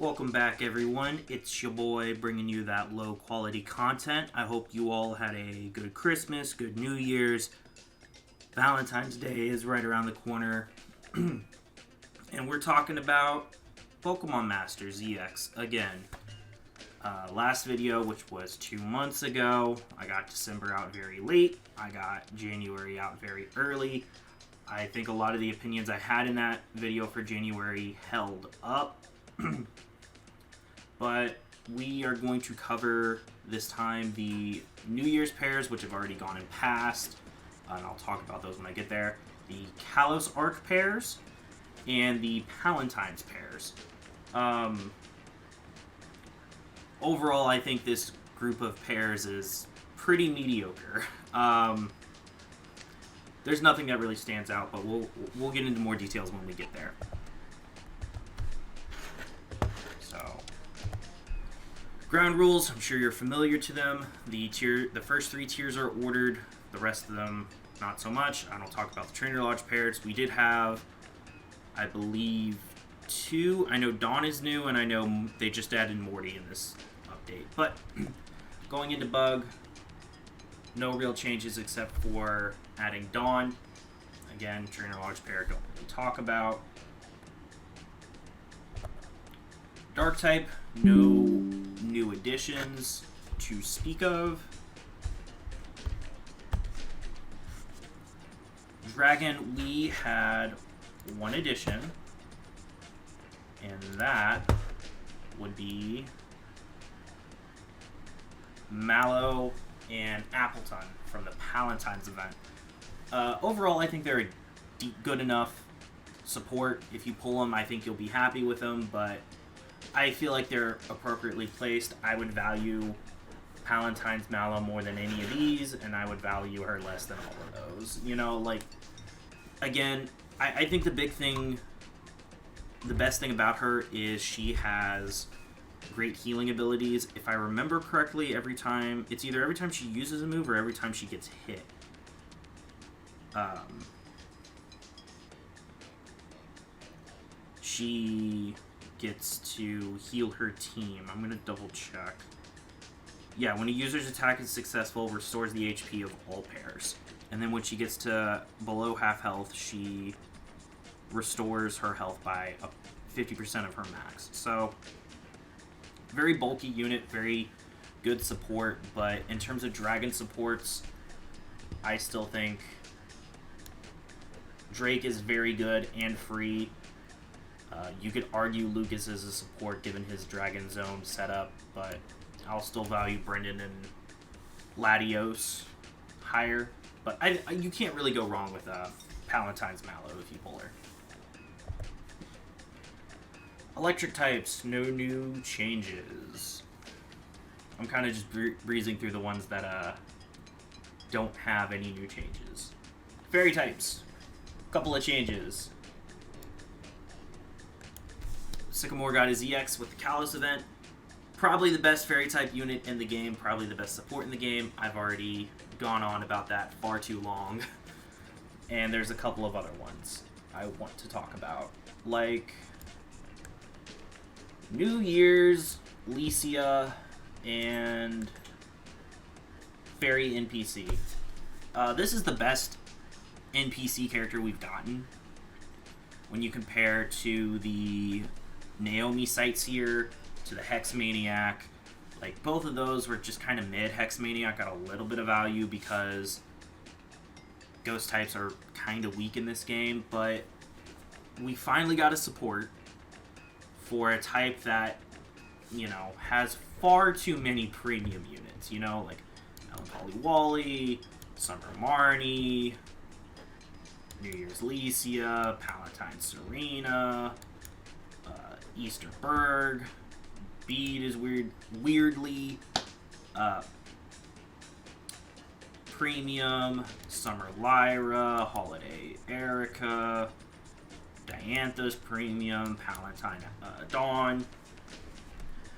Welcome back, everyone. It's your boy bringing you that low quality content. I hope you all had a good Christmas, good New Year's. Valentine's Day is right around the corner. And we're talking about Pokemon Masters EX again. Last video, which was 2 months ago, I got December out very late. I got January out very early. I think a lot of the opinions I had in that video for January held up. But we are going to cover this time the New Year's pairs, which have already gone and passed, and I'll talk about those when I get there. The Kalos Arc pairs and the Palentine's pairs. Overall, I think this group of pairs is pretty mediocre. There's nothing that really stands out, but we'll get into more details when we get there. Ground rules, I'm sure you're familiar to them. The first 3 tiers are ordered, the rest of them not so much. I don't talk about the Trainer Lodge pairs. We did have, I believe, 2. I know Dawn is new, and I know they just added Morty in this update. But going into Bug, no real changes except for adding Dawn. Again, Trainer Lodge pair, don't really talk about. Dark type, no new additions to speak of. Dragon, we had 1 addition, and that would be Mallow and Appleton from the Palentine's event. Overall, I think they're a good enough support. If you pull them, I think you'll be happy with them, but I feel like they're appropriately placed. I would value Palentine's Mallow more than any of these, and I would value her less than all of those. You know, like, again, I think the best thing about her is she has great healing abilities. If I remember correctly, it's either every time she uses a move or every time she gets hit. She gets to heal her team. I'm going to double check. Yeah, when a user's attack is successful, restores the HP of all pairs. And then when she gets to below half health, she restores her health by 50% of her max. So, very bulky unit, very good support, but in terms of dragon supports, I still think Drake is very good and free. You could argue Lucas is a support given his Dragon Zone setup, but I'll still value Brendan and Latios higher. But you can't really go wrong with Palentine's Mallow if you pull her. Electric types, no new changes. I'm kind of just breezing through the ones that don't have any new changes. Fairy types, couple of changes. Sycamore got his EX with the Kalos event. Probably the best fairy type unit in the game, probably the best support in the game. I've already gone on about that far too long. And there's a couple of other ones I want to talk about. Like New Year's, Licia, and Fairy NPC. This is the best NPC character we've gotten when you compare to the Naomi Sightseer, to the Hex Maniac. Like, both of those were just kind of mid. Hex Maniac got a little bit of value because ghost types are kind of weak in this game, but we finally got a support for a type that, you know, has far too many premium units. You know, like Melancholy Wally, Summer Marnie, New Year's Licia, Palentine Serena, Easter Berg, Bede is weirdly premium, Summer Lyra, Holiday Erica, Diantha's premium, Palentine Dawn.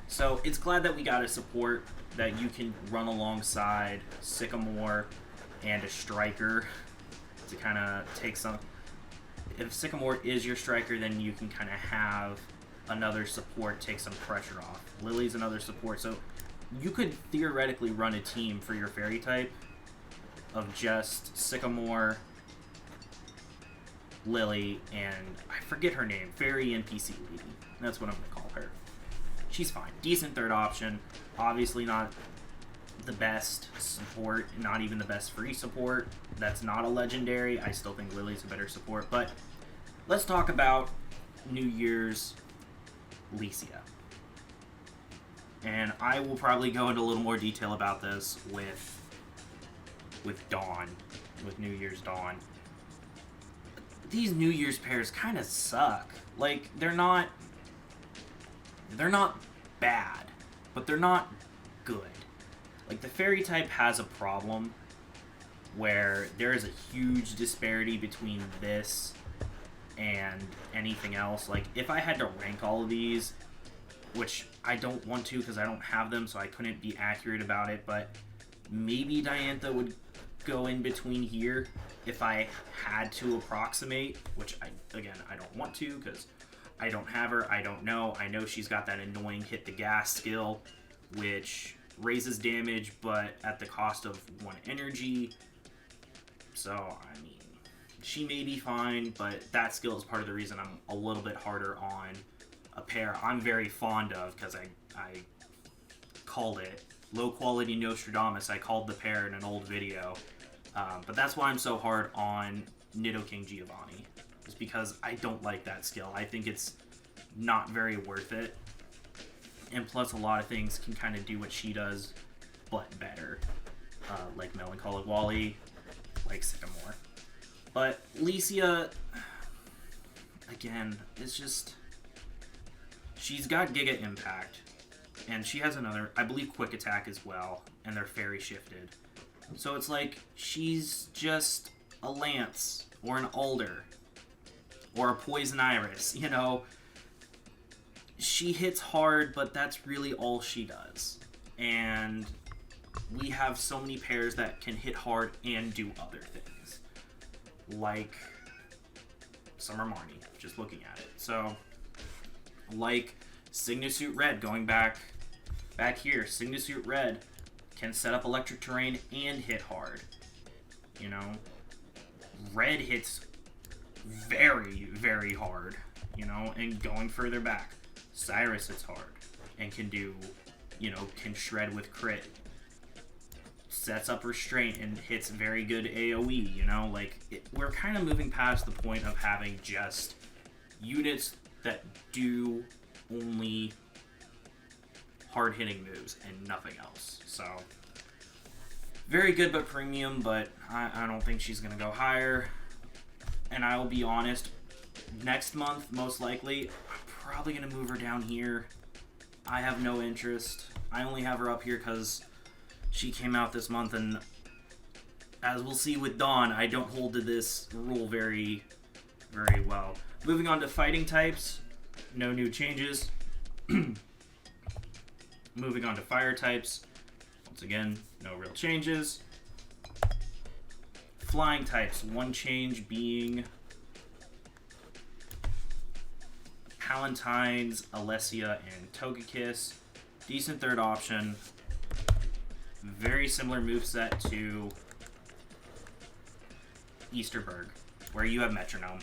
So it's glad that we got a support that you can run alongside Sycamore and a Striker to kind of take some. If Sycamore is your Striker, then you can kind of have another support take some pressure off. Lily's another support, so you could theoretically run a team for your fairy type of just Sycamore, Lily, and I forget her name, fairy NPC lady. That's what I'm going to call her. She's fine. Decent third option. Obviously not the best support, not even the best free support. That's not a legendary. I still think Lily's a better support, but let's talk about New Year's Licia. And I will probably go into a little more detail about this with Dawn, with New Year's Dawn. These New Year's pairs kind of suck. Like, they're not bad, but they're not good. Like, the fairy type has a problem where there is a huge disparity between this and anything else. Like, if I had to rank all of these, which I don't want to because I don't have them, so I couldn't be accurate about it, but maybe Diantha would go in between here if I had to approximate, which I don't want to because I don't have her. I don't know. I know she's got that annoying hit the gas skill, which raises damage, but at the cost of 1 energy. So, I mean, she may be fine, but that skill is part of the reason I'm a little bit harder on a pair I'm very fond of, because I called it Low Quality Nostradamus. I called the pair in an old video. But that's why I'm so hard on Nidoking Giovanni. Is because I don't like that skill. I think it's not very worth it. And plus, a lot of things can kind of do what she does, but better. Like Melancholic Wally, like Sycamore. But Licia, again, it's just... She's got Giga Impact. And she has another, I believe, Quick Attack as well. And they're fairy shifted. So it's like, she's just a Lance, or an Alder, or a Poison Iris, you know? She hits hard, but that's really all she does. And we have so many pairs that can hit hard and do other things. Like Summer Marnie, just looking at it. So, like Signasuit Red, going back here, Signasuit Red can set up electric terrain and hit hard. You know, Red hits very, very hard, you know, and going further back, Cyrus hits hard and can do, you know, can shred with crit. Sets up restraint and hits very good AoE, you know, like, we're kind of moving past the point of having just units that do only hard-hitting moves and nothing else. So, very good but premium, but I don't think she's going to go higher. And I will be honest, next month, most likely, I'm probably going to move her down here. I have no interest. I only have her up here because she came out this month, and as we'll see with Dawn, I don't hold to this rule very, very well. Moving on to fighting types, no new changes. Moving on to fire types, once again, no real changes. Flying types, one change being Palentines, Alessia, and Togekiss. Decent third option. Very similar moveset to Easterberg, where you have Metronome.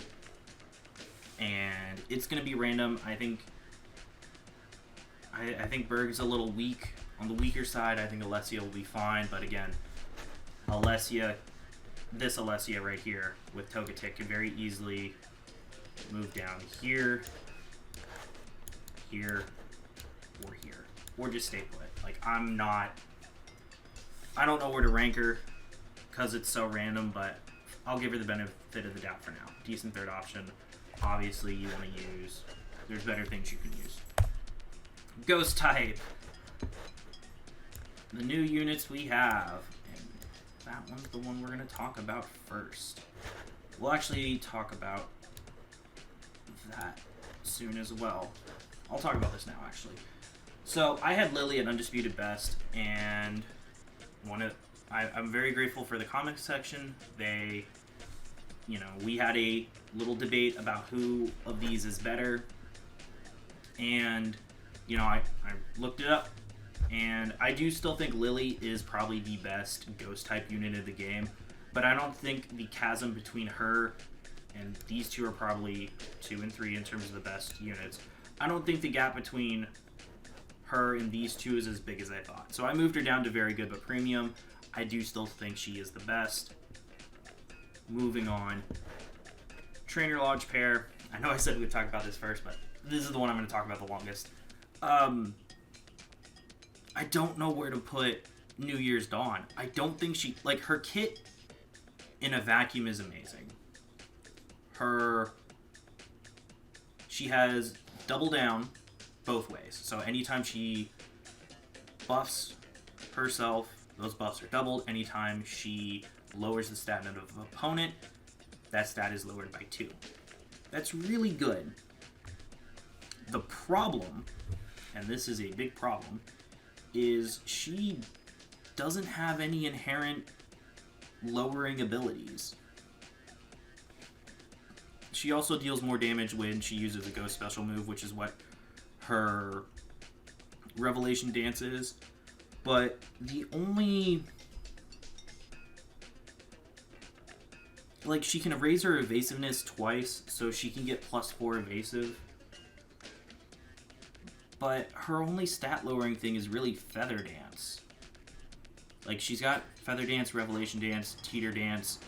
And it's going to be random. I think Berg's a little weak. On the weaker side, I think Alessia will be fine. But again, this Alessia right here with Togetic can very easily move down here, here, or here. Or just stay put. Like, I don't know where to rank her because it's so random, but I'll give her the benefit of the doubt for now. Decent third option. Obviously, you want to use... There's better things you can use. Ghost type. The new units we have. And that one's the one we're going to talk about first. We'll actually talk about that soon as well. I'll talk about this now, actually. So, I had Lily at Undisputed Best, and I'm very grateful for the comics section. We had a little debate about who of these is better, And, you know, I looked it up, and I do still think Lily is probably the best ghost-type unit of the game, but I don't think the chasm between her and these two are probably 2 and 3 in terms of the best units. I don't think the gap between her and these two is as big as I thought. So I moved her down to very good but premium. I do still think she is the best. Moving on. Trainer Lodge pair. I know I said we'd talk about this first, but this is the one I'm going to talk about the longest. I don't know where to put New Year's Dawn. I don't think she... Like, her kit in a vacuum is amazing. She has double down both ways. So anytime she buffs herself, those buffs are doubled. Anytime she lowers the stat of an opponent, that stat is lowered by 2. That's really good. The problem, and this is a big problem, is she doesn't have any inherent lowering abilities. She also deals more damage when she uses a ghost special move, which is what her Revelation Dance is. But the only... Like, she can raise her evasiveness twice, so she can get +4 evasive. But her only stat lowering thing is really Feather Dance. Like, she's got Feather Dance, Revelation Dance, Teeter Dance.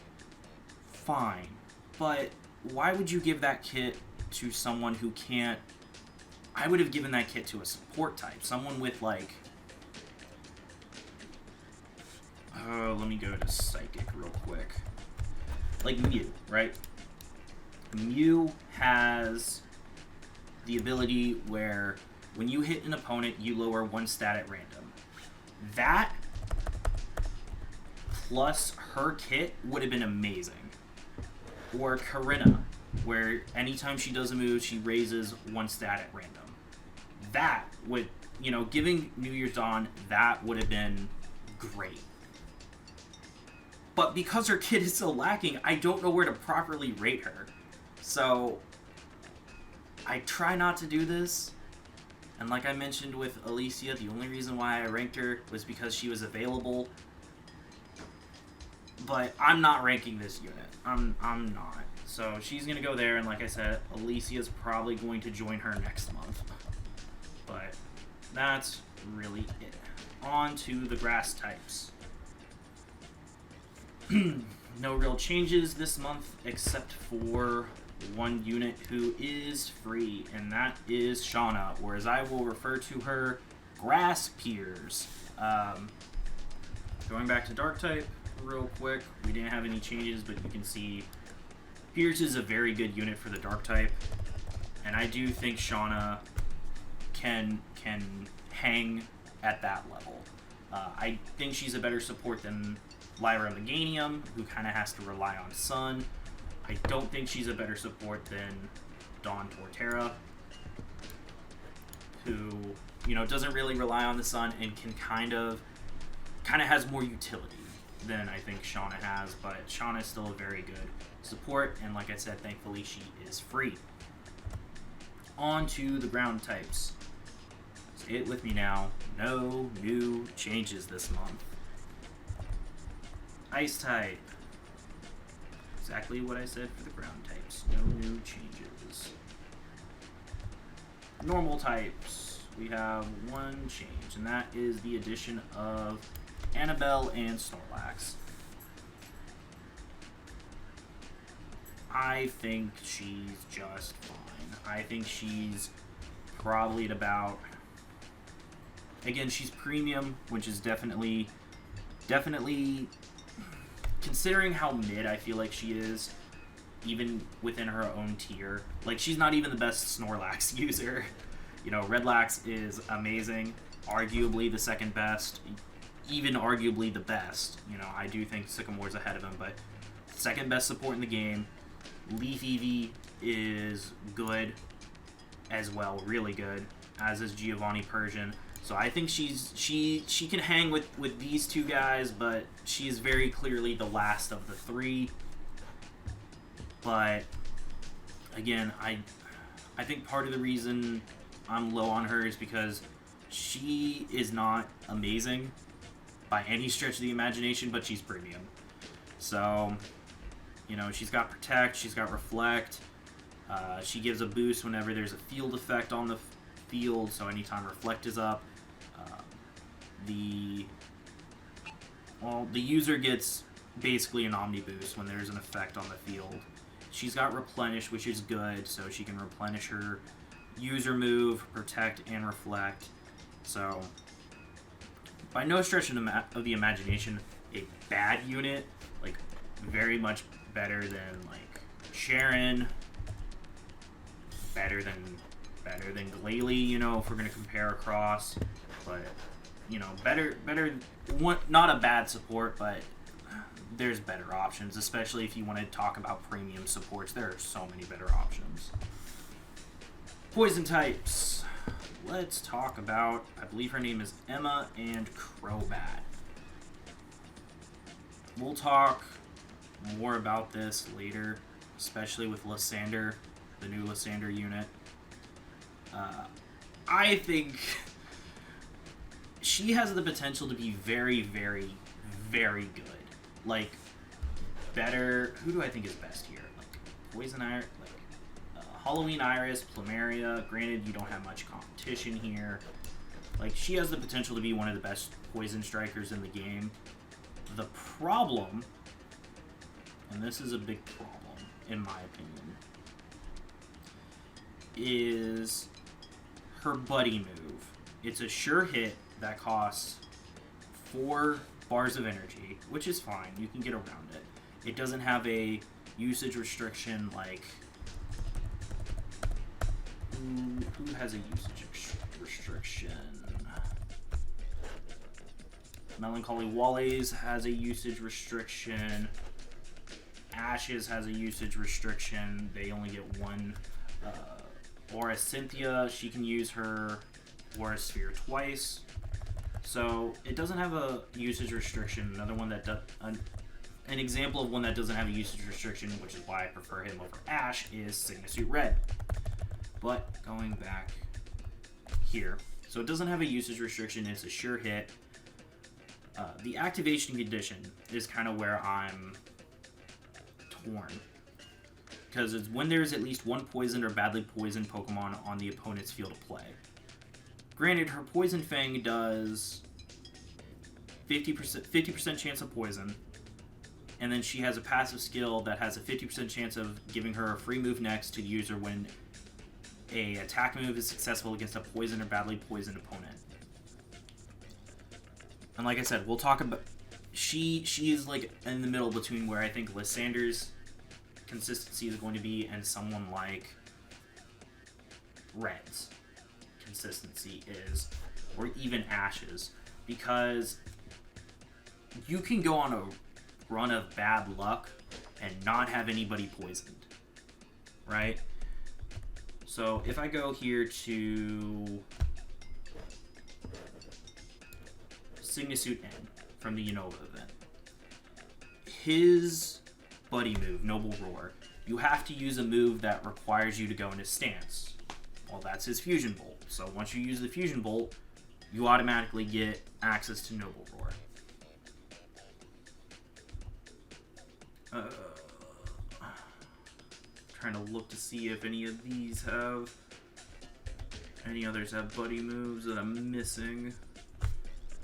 Fine. But why would you give that kit to someone who can't... I would have given that kit to a support type. Someone with, like... let me go to Psychic real quick. Like Mew, right? Mew has the ability where when you hit an opponent, you lower 1 stat at random. That plus her kit would have been amazing. Or Karina, where anytime she does a move, she raises 1 stat at random. That would, you know, giving New Year's Dawn, that would have been great. But because her kit is so lacking, I don't know where to properly rate her. So, I try not to do this. And like I mentioned with Alicia, the only reason why I ranked her was because she was available. But I'm not ranking this unit. I'm not. So she's going to go there, and like I said, Alicia's probably going to join her next month. But that's really it. On to the grass types. No real changes this month except for one unit who is free, and that is Shauna, or as I will refer to her, Grass Piers. Going back to Dark type real quick, we didn't have any changes, but you can see Piers is a very good unit for the Dark type, and I do think Shauna can hang at that level. I think she's a better support than Lyra Meganium, who kind of has to rely on Sun. I don't think she's a better support than Dawn Torterra, who, you know, doesn't really rely on the Sun and can kind of has more utility than I think Shauna has, but Shauna is still a very good support, and like I said, thankfully she is free. On to the ground types. Say it with me now. No new changes this month. Ice type. Exactly what I said for the ground types. No new changes. Normal types. We have one change, and that is the addition of Annabelle and Snorlax. I think she's just fine. I think she's probably at about... Again, she's premium, which is definitely... Considering how mid I feel like she is, even within her own tier. Like, she's not even the best Snorlax user. You know, Redlax is amazing. Arguably the second best. Even arguably the best. You know, I do think Sycamore's ahead of him, but second best support in the game. Leaf Eevee is good as well, really good, as is Giovanni Persian. So I think she can hang with these two guys, but she is very clearly the last of the three. But again, I think part of the reason I'm low on her is because she is not amazing by any stretch of the imagination, but she's premium. So, you know, she's got Protect, she's got Reflect. She gives a boost whenever there's a field effect on the field, so anytime Reflect is up. The user gets basically an Omni boost when there's an effect on the field. She's got Replenish, which is good, so she can replenish her user move, Protect, and Reflect. So, by no stretch of the imagination, a bad unit, like, very much better than, like, Sharon, better than Glalie, you know, if we're going to compare across, but, you know, better, not a bad support, but there's better options, especially if you want to talk about premium supports. There are so many better options. Poison types. Let's talk about, I believe her name is Emma and Crobat. We'll talk more about this later, especially with Lysander, the new Lysander unit. I think she has the potential to be very, very, very good. Like, better. Who do I think is best here? Like, Poison Iris, like, Halloween Iris, Plumeria. Granted, you don't have much competition here. Like, she has the potential to be one of the best poison strikers in the game. The problem, and this is a big problem, in my opinion, is her buddy move. It's a sure hit that costs 4 bars of energy, which is fine. You can get around it. It doesn't have a usage restriction like... Who has a usage restriction? Melancholy Wally's has a usage restriction. Ashes has a usage restriction. They only get 1. Aura Cynthia, she can use her Aura Sphere twice. So it doesn't have a usage restriction. Another one that an example of one that doesn't have a usage restriction, which is why I prefer him over Ash, is Signasuit Red. But going back here, so it doesn't have a usage restriction. It's a sure hit. The activation condition is kind of where I'm torn, because it's when there's at least 1 poisoned or badly poisoned Pokemon on the opponent's field of play. Granted, her Poison Fang does 50% chance of poison, and then she has a passive skill that has a 50% chance of giving her a free move next to the user when a attack move is successful against a poisoned or badly poisoned opponent. And like I said, we'll talk about... She is like in the middle between where I think Lysander's consistency is going to be and someone like Red's consistency is, or even Ash's, because you can go on a run of bad luck and not have anybody poisoned, right? So if I go here to Signasuit N from the Unova event, his buddy move, Noble Roar, you have to use a move that requires you to go into stance. Well, that's his Fusion Bolt. So once you use the Fusion Bolt, you automatically get access to Noble Roar. Trying to look to see if any of these have... Any others have buddy moves that I'm missing.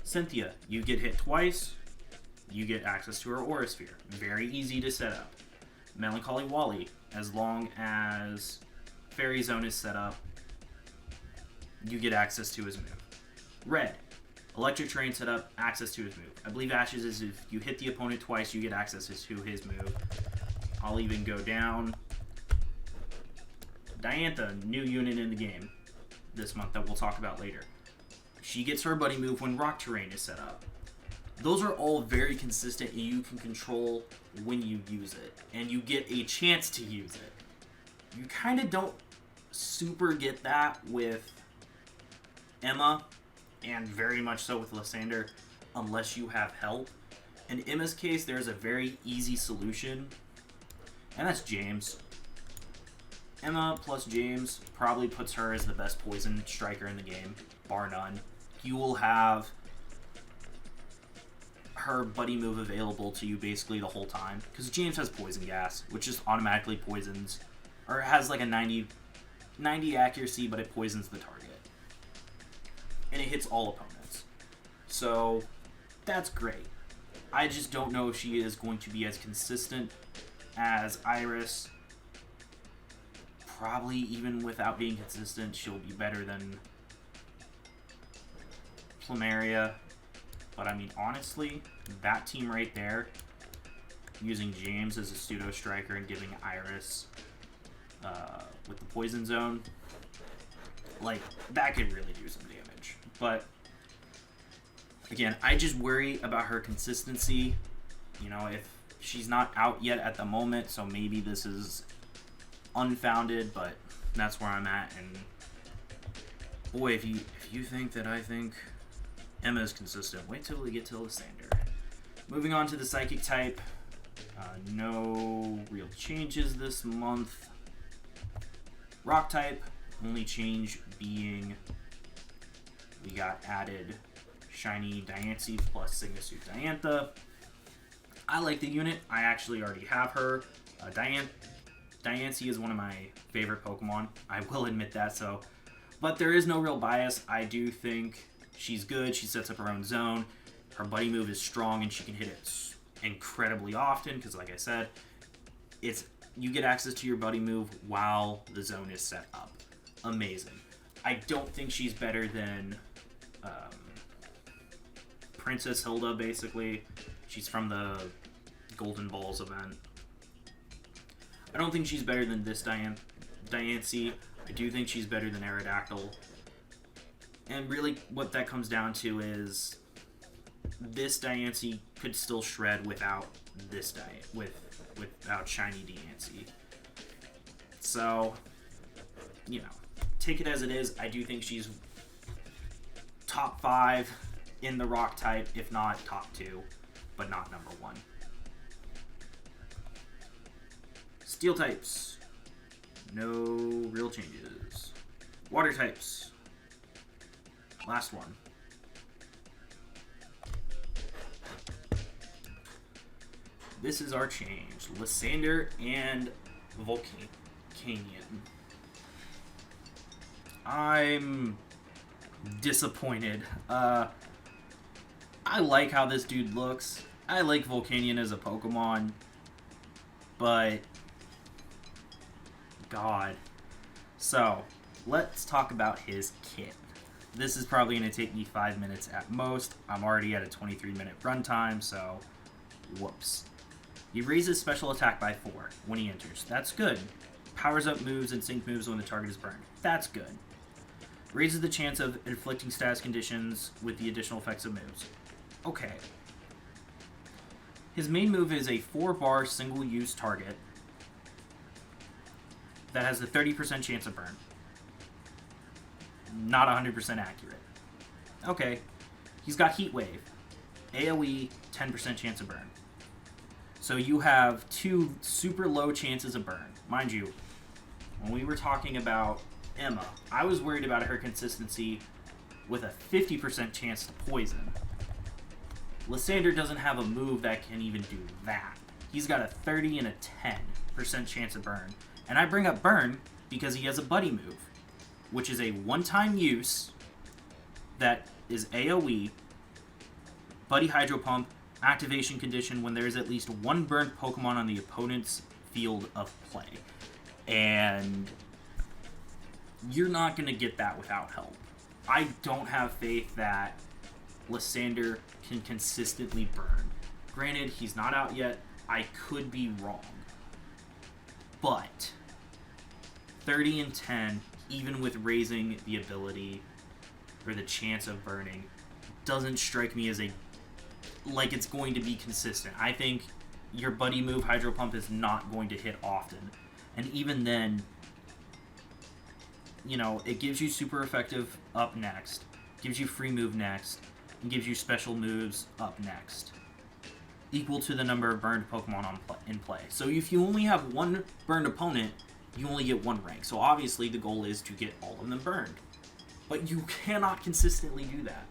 Cynthia, you get hit twice, you get access to her Aura Sphere. Very easy to set up. Melancholy Wally, as long as Fairy Zone is set up, you get access to his move. Red, Electric Terrain set up, access to his move. I believe Ashes is if you hit the opponent twice, you get access to his move. I'll even go down. Diantha, new unit in the game this month that we'll talk about later. She gets her buddy move when Rock Terrain is set up. Those are all very consistent, and you can control when you use it, and you get a chance to use it. You kind of don't super get that with Emma, and very much so with Lysander, unless you have help. In Emma's case, there's a very easy solution, and that's James. Emma plus James probably puts her as the best poison striker in the game, bar none. You will have her buddy move available to you basically the whole time, because James has poison gas, which just automatically poisons, or has like a 90 accuracy, but it poisons the target. And it hits all opponents. So that's great. I just don't know if she is going to be as consistent as Iris. Probably even without being consistent, she'll be better than Plumeria. But I mean, honestly, that team right there, using James as a pseudo striker and giving Iris with the poison zone, like, that could really do some damage. But again, I just worry about her consistency. You know, if she's not out yet at the moment, so maybe this is unfounded, but that's where I'm at. And boy, if you think that I think Emma is consistent, wait till we get to Lysander. Moving on to the psychic type, no real changes this month. Rock type, only change being we got added Shiny Diancie plus Signasuit Diantha. I like the unit. I actually already have her. Diancie is one of my favorite Pokemon. I will admit that. So, but there is no real bias. I do think she's good. She sets up her own zone. Her buddy move is strong, and she can hit it incredibly often. Because, like I said, you get access to your buddy move while the zone is set up. Amazing. I don't think she's better than Princess Hilda, basically. She's from the Golden Balls event. I don't think she's better than this Diancie. I do think she's better than Aerodactyl. And really what that comes down to is this Diancie could still shred without this without Shiny Diancie. So, you know, take it as it is. I do think she's top 5 in the rock type, if not top 2, but not number 1. Steel types, no real changes. Water types, last one. This is our change. Lysander and Volcanion. I'm disappointed. I like how this dude looks. I like Volcanion as a Pokemon, but God. So, let's talk about his kit. This is probably going to take me 5 minutes at most. I'm already at a 23-minute runtime, so whoops. He raises special attack by 4 when he enters. That's good. Powers up moves and sync moves when the target is burned. That's good. Raises the chance of inflicting status conditions with the additional effects of moves. Okay. His main move is a 4-bar single-use target that has a 30% chance of burn. Not 100% accurate. Okay. He's got Heat Wave. AoE, 10% chance of burn. So you have 2 super low chances of burn. Mind you, when we were talking about Emma, I was worried about her consistency with a 50% chance to poison. Lysander doesn't have a move that can even do that. He's got a 30 and a 10% chance of burn. And I bring up burn because he has a buddy move, which is a one-time use that is AoE, buddy Hydro Pump, activation condition when there is at least one burned Pokemon on the opponent's field of play. And you're not going to get that without help. I don't have faith that Lysander can consistently burn. Granted, he's not out yet. I could be wrong. But 30 and 10, even with raising the ability or the chance of burning, doesn't strike me as like it's going to be consistent. I think your buddy move Hydro Pump is not going to hit often. And even then, you know, it gives you super effective up next, gives you free move next, and gives you special moves up next, equal to the number of burned Pokemon in play. So if you only have one burned opponent, you only get 1 rank. So obviously the goal is to get all of them burned. But you cannot consistently do that.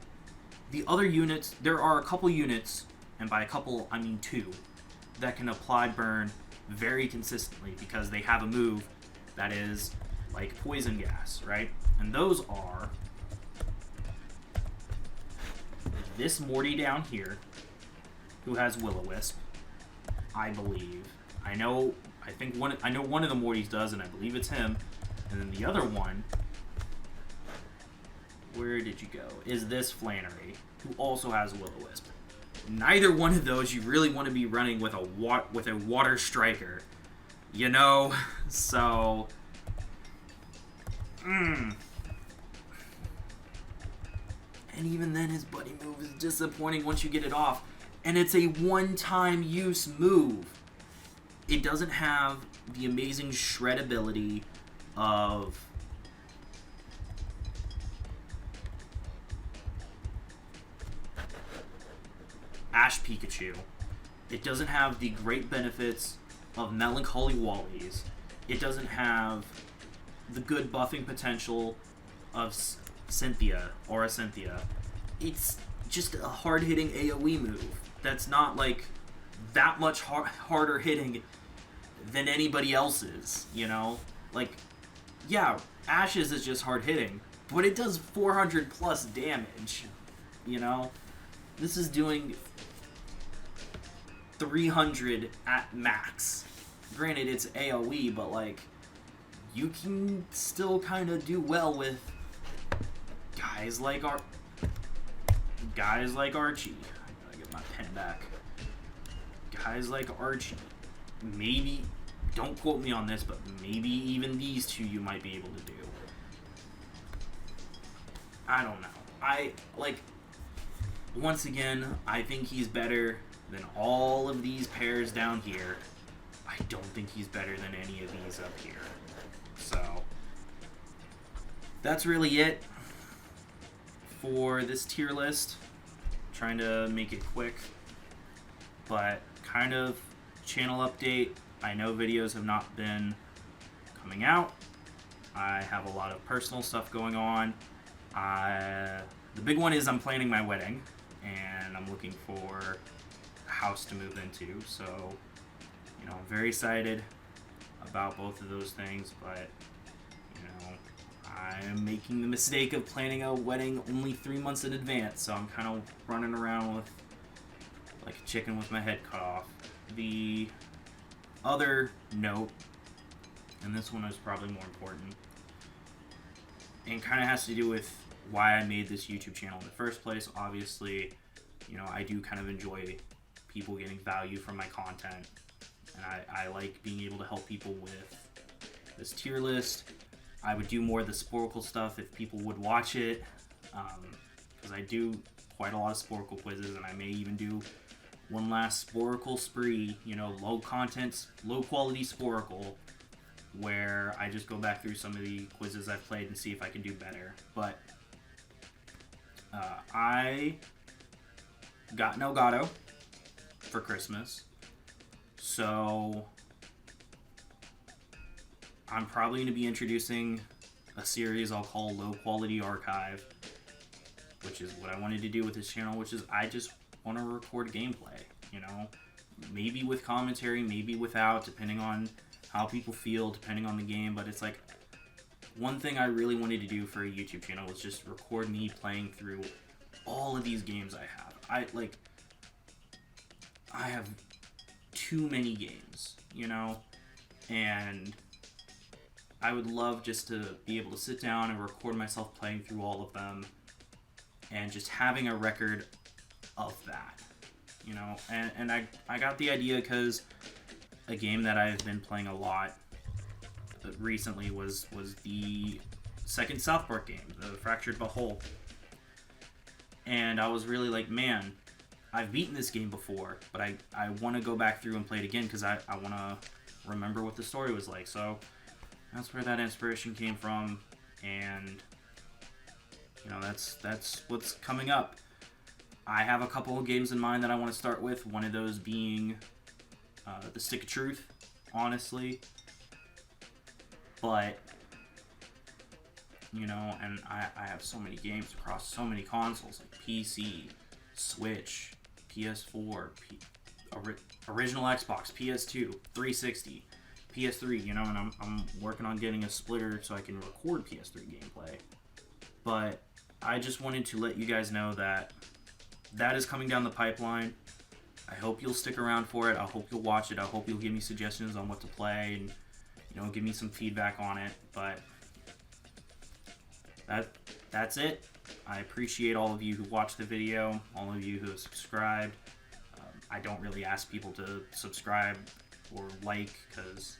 The other units, there are a couple units, and by a couple I mean 2, that can apply burn very consistently because they have a move that is like poison gas, right? And those are this Morty down here, who has Will-O-Wisp, I believe. I know one of the Mortys does, and I believe it's him. And then the other one, where did you go? Is this Flannery, who also has Will-O-Wisp. Neither one of those you really want to be running with a water striker, you know. So, and even then, his buddy move is disappointing once you get it off, and it's a one-time use move. It doesn't have the amazing shred ability of Ash Pikachu. It doesn't have the great benefits of Melancholy Wallies. It doesn't have the good buffing potential of Cynthia. It's just a hard-hitting AoE move that's not like that much harder hitting than anybody else's, you know? Like, yeah, Ash's is just hard hitting, but it does 400 plus damage, you know? This is doing 300 at max. Granted, it's AoE, but like, you can still kind of do well with guys like Archie. I gotta get my pen back. Guys like Archie. Maybe, don't quote me on this, but maybe even these 2 you might be able to do. I don't know. Once again, I think he's better than all of these pairs down here. I don't think he's better than any of these up here. So, that's really it for this tier list. Trying to make it quick, but kind of channel update. I know videos have not been coming out. I have a lot of personal stuff going on. The big one is I'm planning my wedding, and I'm looking for a house to move into. So, you know, I'm very excited about both of those things, but, you know, I'm making the mistake of planning a wedding only 3 months in advance, so I'm kind of running around with like a chicken with my head cut off. The other note, and this one is probably more important, and kind of has to do with why I made this YouTube channel in the first place. Obviously, you know, I do kind of enjoy people getting value from my content, and I like being able to help people with this tier list. I would do more of the Sporkle stuff if people would watch it, because I do quite a lot of Sporkle quizzes, and I may even do one last Sporkle spree, you know, low quality Sporkle, where I just go back through some of the quizzes I've played and see if I can do better. But I got an Elgato for Christmas, so I'm probably going to be introducing a series I'll call LowQualityArchive, which is what I wanted to do with this channel, which is I just want to record gameplay, you know, maybe with commentary, maybe without, depending on how people feel, depending on the game. But it's like, one thing I really wanted to do for a YouTube channel was just record me playing through all of these games I have. I have too many games, you know, and I would love just to be able to sit down and record myself playing through all of them and just having a record of that, you know. And I got the idea because a game that I've been playing a lot recently was the second South Park game, the Fractured But Whole. And I was really like, man, I've beaten this game before, but I want to go back through and play it again because I want to remember what the story was like. So that's where that inspiration came from, and you know, that's what's coming up. I have a couple of games in mind that I want to start with, one of those being the Stick of Truth, honestly. But, you know, and I have so many games across so many consoles, like PC, Switch, PS4, original Xbox, PS2, 360, PS3, you know, and I'm working on getting a splitter so I can record PS3 gameplay. But I just wanted to let you guys know that that is coming down the pipeline. I hope you'll stick around for it. I hope you'll watch it. I hope you'll give me suggestions on what to play and, you know, give me some feedback on it. But that's it. I appreciate all of you who watched the video, all of you who have subscribed. I don't really ask people to subscribe or like because,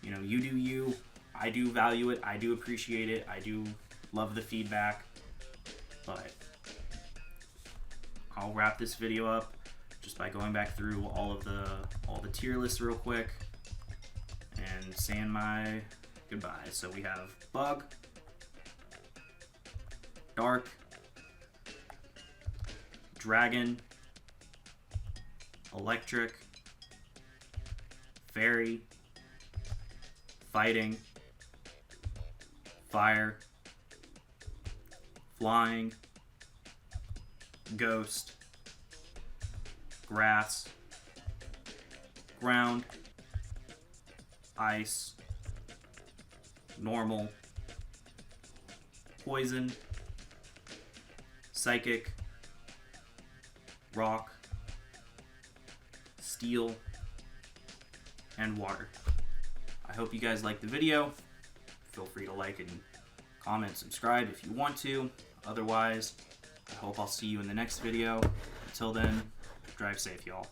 you know, you do you. I do value it. I do appreciate it. I do love the feedback. But I'll wrap this video up just by going back through all the tier lists real quick and saying my goodbyes. So we have Bug, Dark, Dragon, Electric, Fairy, Fighting, Fire, Flying, Ghost, Grass, Ground, Ice, Normal, Poison, Psychic, Rock, Steel, and Water. I hope you guys liked the video. Feel free to like and comment, subscribe if you want to. Otherwise, I hope I'll see you in the next video. Until then, drive safe, y'all.